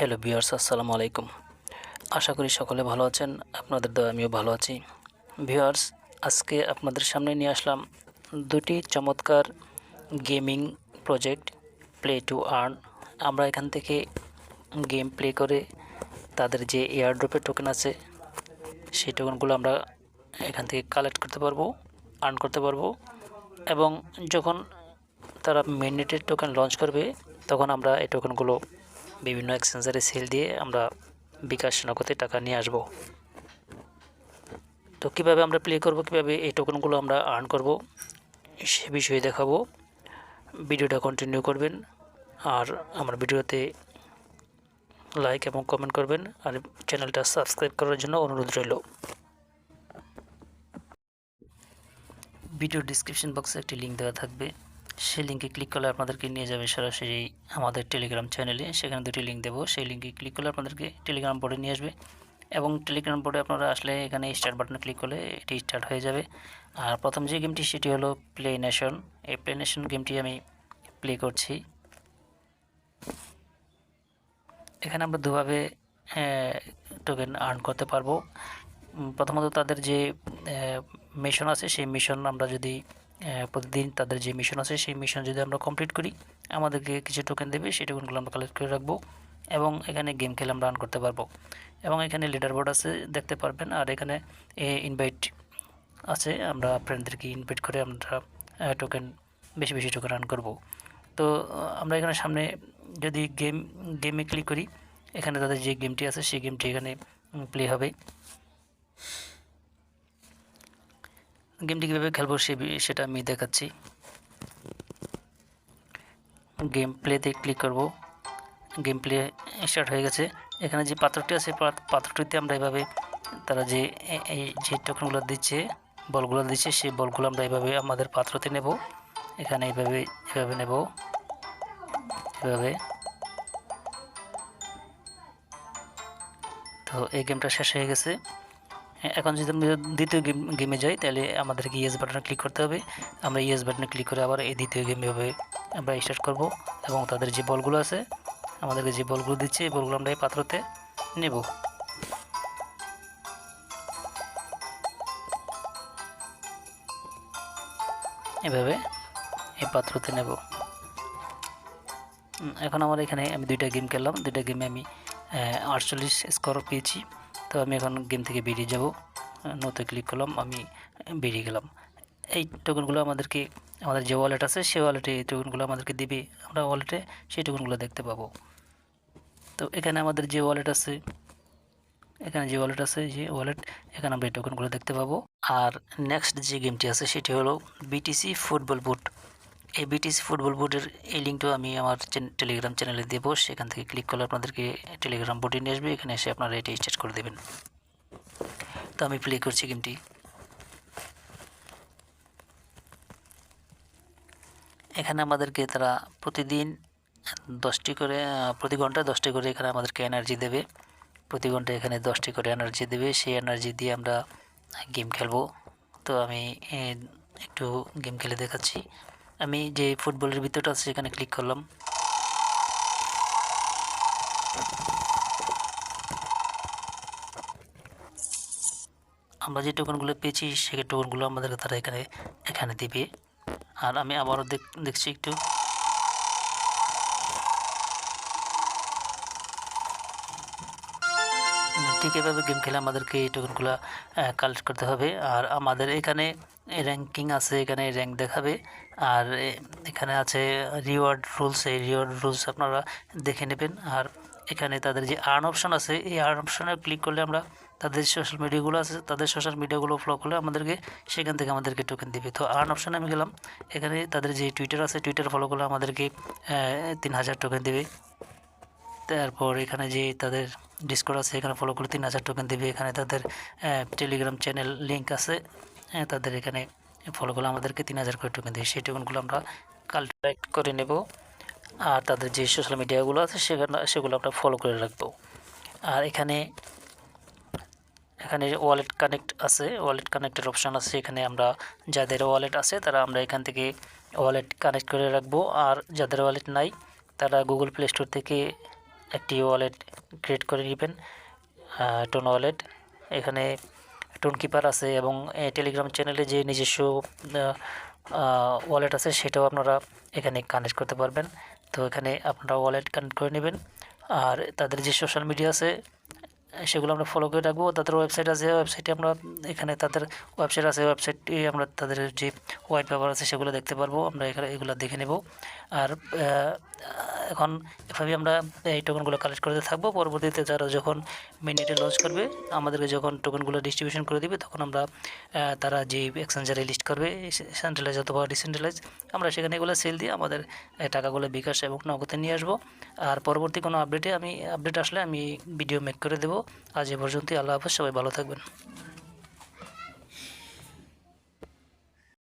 Hello viewers, আসসালামু আলাইকুম। আশা করি সকলে ভালো আছেন। আপনাদের দয়ায় আমিও ভালো আছি। ভিউয়ার্স, আজকে আপনাদের সামনে নিয়ে আসলাম দুটি চমৎকার gaming project, play to earn. আমরা এখান থেকে গেম প্লে করে তাদের যে এয়ারড্রপের টোকেন আছে সেই টোকেনগুলো আমরা এখান থেকে কালেক্ট করতে পারবো, আর্ন করতে পারবো। এবং যখন তারা মেইননেটের টোকেন লঞ্চ করবে তখন আমরা এই টোকেনগুলো বিভিন্ন এক্সচেঞ্জারে সেল দিয়ে আমরা বিকাশ নগদে টাকা নিয়ে আসব। তো কীভাবে আমরা প্লে করব, কীভাবে এই টোকেনগুলো আমরা আর্ন করব সে বিষয়ে দেখাবো। ভিডিওটা কন্টিনিউ করবেন আর আমার ভিডিওতে লাইক এবং কমেন্ট করবেন আর চ্যানেলটা সাবস্ক্রাইব করার জন্য অনুরোধ রইল। ভিডিও ডিসক্রিপশন বক্সে একটি লিঙ্ক দেওয়া থাকবে, সেই লিঙ্কে ক্লিক করলে আপনাদেরকে নিয়ে যাবে সরাসরি আমাদের টেলিগ্রাম চ্যানেলে। সেখানে দুটি লিঙ্ক দেবো, সেই লিঙ্কে ক্লিক করলে আপনাদেরকে টেলিগ্রাম বোর্ডে নিয়ে আসবে এবং টেলিগ্রাম বোর্ডে আপনারা আসলে এখানে স্টার্ট বাটনে ক্লিক করলে এটি স্টার্ট হয়ে যাবে। আর প্রথম যে গেমটি সেটি হলো প্লে নেশন। এই প্লে নেশন গেমটি আমি প্লে করছি। এখানে আমরা দুভাবে টোকেন আর্ন করতে পারবো। প্রথমত তাদের যে মিশন আছে সেই মিশন আমরা যদি প্রতিদিন তাদের যে মিশন আছে সেই মিশন যদি আমরা কমপ্লিট করি আমাদেরকে কিছু টোকেন দেবে, সেই টোকেনগুলো আমরা কালেক্ট করে রাখবো এবং এখানে গেম খেলে আমরা রান করতে পারবো। এবং এখানে লিডার বোর্ড আছে দেখতে পারবেন, আর এখানে ইনভাইট আছে, আমরা ফ্রেন্ডদেরকে ইনভাইট করে আমরা টোকেন বেশি বেশি টোকেন রান করব। তো আমরা এখানে সামনে যদি গেমে ক্লিক করি, এখানে তাদের যে গেমটি আছে সেই গেমটি এখানে প্লে হবে। গেমটি কীভাবে খেলবো সেটা আমি দেখাচ্ছি। গেম প্লেতে ক্লিক করব। গেম প্লে স্টার্ট হয়ে গেছে। এখানে যে পাত্রটি আছে পাত্রটিতে আমরা এভাবে তারা যে এই যে টোকেনগুলো দিচ্ছে, বলগুলো দিচ্ছে, সেই বলগুলো আমরা এভাবে আমাদের পাত্রতে নেব। এখানে এভাবে নেব, এভাবে। তো এই গেমটা শেষ হয়ে গেছে। এখন যদি আমরা দ্বিতীয় গেমে যাই তাহলে আমাদেরকে ইয়েস বাটনে ক্লিক করতে হবে। আমরা ইয়েস বাটনে ক্লিক করে আবার এই দ্বিতীয় গেমে আমরা স্টার্ট করব এবং তাদের যে বলগুলো আছে আমাদেরকে যে বলগুলো দিচ্ছে এই বলগুলো আমরা এই পাত্রতে নেব। এভাবে এই পাত্রতে নেব। এখন আমার এখানে আমি দুইটা গেম খেললাম, দুইটা গেমে আমি 48 স্কোর পেয়েছি। তো আমি এখন গেম থেকে বেরিয়ে যাব। নোতে ক্লিক করলাম, আমি বেরিয়ে গেলাম। এই টোকেনগুলো আমাদেরকে আমাদের যে ওয়ালেট আছে সেই ওয়ালেটে এই টোকেনগুলো আমাদেরকে দিবে, আমরা ওয়ালেটে সেই টোকেনগুলো দেখতে পাবো। তো এখানে আমাদের যে ওয়ালেট আছে, এখানে আমরা এই টোকেনগুলো দেখতে পাবো। আর নেক্সট যে গেমটি আছে সেটি হলো বিটিসি ফুটবল বুট। এই বিটিসি ফুটবল বোর্ডের এই লিঙ্কটাও আমি আমার টেলিগ্রাম চ্যানেলে দেবো, সেখান থেকে ক্লিক করলে আপনাদেরকে টেলিগ্রাম বোর্ডে নিয়ে আসবে। এখানে এসে আপনারা এটা স্টার্ট করে দেবেন। তো আমি প্লে করছি গেমটি। এখানে আমাদেরকে তারা প্রতিদিন 10টি করে প্রতি ঘন্টায় 10টি করে এখানে আমাদেরকে এনার্জি দেবে। প্রতি ঘন্টায় এখানে 10টি করে এনার্জি দেবে, সেই এনার্জি দিয়ে আমরা গেম খেলবো। তো আমি একটু গেম খেলে দেখাচ্ছি। আমি যে ফুটবলের ভিতরটা আছে সেখানে ক্লিক করলাম। আমরা যে টোকেনগুলো পেয়েছি সেই টোকেনগুলো আমাদেরকে তারা এখানে দিবে। আর আমি আবারও দেখছি একটু। ঠিক এভাবে গেম খেলে আমাদেরকে এই টোকেনগুলো কালেক্ট করতে হবে। আর আমাদের এখানে র্যাঙ্কিং আছে, এখানে র্যাঙ্ক দেখাবে। আর এখানে আছে রিওয়ার্ড রুলস, এই রিওয়ার্ড রুলস আপনারা দেখে নেবেন। আর এখানে তাদের যে আর্ন অপশন আছে এই আর্ন অপশনে ক্লিক করলে আমরা তাদের সোশ্যাল মিডিয়াগুলো আছে, তাদের সোশ্যাল মিডিয়াগুলো ফলো করলে আমাদেরকে সেখান থেকে আমাদেরকে টোকেন দেবে। তো আর্ন অপশানে আমি গেলাম, এখানে তাদের যে টুইটার আছে টুইটার ফলো করলে আমাদেরকে 3000 টোকেন দেবে। তারপর এখানে যে তাদের ডিসকর্ড আছে এখানে ফলো করলে 3000 টোকেন দেবে। এখানে তাদের টেলিগ্রাম চ্যানেল লিঙ্ক আছে, তাদের এখানে ফলো করলে আমাদেরকে 3000 করে টোকেন দেবে। সেই টোকেনগুলো আমরা কালেক্ট করে নেব। আর তাদের যে সোশ্যাল মিডিয়াগুলো আছে সেগুলো আমরা ফলো করে রাখবো। আর এখানে ওয়ালেট কানেক্ট আছে, ওয়ালেট কানেক্টের অপশান আছে। এখানে আমরা যাদের ওয়ালেট আছে তারা আমরা এখান থেকে ওয়ালেট কানেক্ট করে রাখবো। আর যাদের ওয়ালেট নাই তারা গুগল প্লে স্টোর থেকে একটি ওয়ালেট ক্রিয়েট করে নেবেন, টোন ওয়ালেট। এখানে টোন কিপার আছে এবং টেলিগ্রাম চ্যানেলে যে নিজস্ব ওয়ালেট আছে সেটাও আপনারা এখানে কানেক্ট করতে পারবেন। তো এখানে আপনারা ওয়ালেট কানেক্ট করে নেবেন। আর তাদের যে সোশ্যাল মিডিয়া আছে সেগুলো আমরা ফলো করে রাখবো। তাদের ওয়েবসাইট আছে, ওয়েবসাইটে আমরা এখানে তাদের ওয়েবসাইট আছে, ওয়েবসাইটে আমরা তাদের যে হোয়াইট পেপার আছে সেগুলো দেখতে পারবো, আমরা এখানে এগুলো দেখে নেব। আর এখন এভাবে আমরা এই টোকেনগুলো কালেক্ট করতে থাকবো। পরবর্তীতে যারা যখন মিনিটে লঞ্চ করবে, আমাদেরকে যখন টোকেনগুলো ডিস্ট্রিবিউশন করে দিবে, তখন আমরা তারা যে এক্সচেঞ্জারে লিস্ট করবে সেন্ট্রালাইজ অথবা ডিসেন্ট্রালাইজ, আমরা সেখানে এগুলো সেল দিয়ে আমাদের টাকাগুলো বিকাশ এবং নগদে নিয়ে আসবো। আর পরবর্তী কোনো আপডেট আসলে আমি ভিডিও মেক করে দেবো। আজ এ পর্যন্তই। আল্লাহ হাফেজ, সবাই ভালো থাকবেন।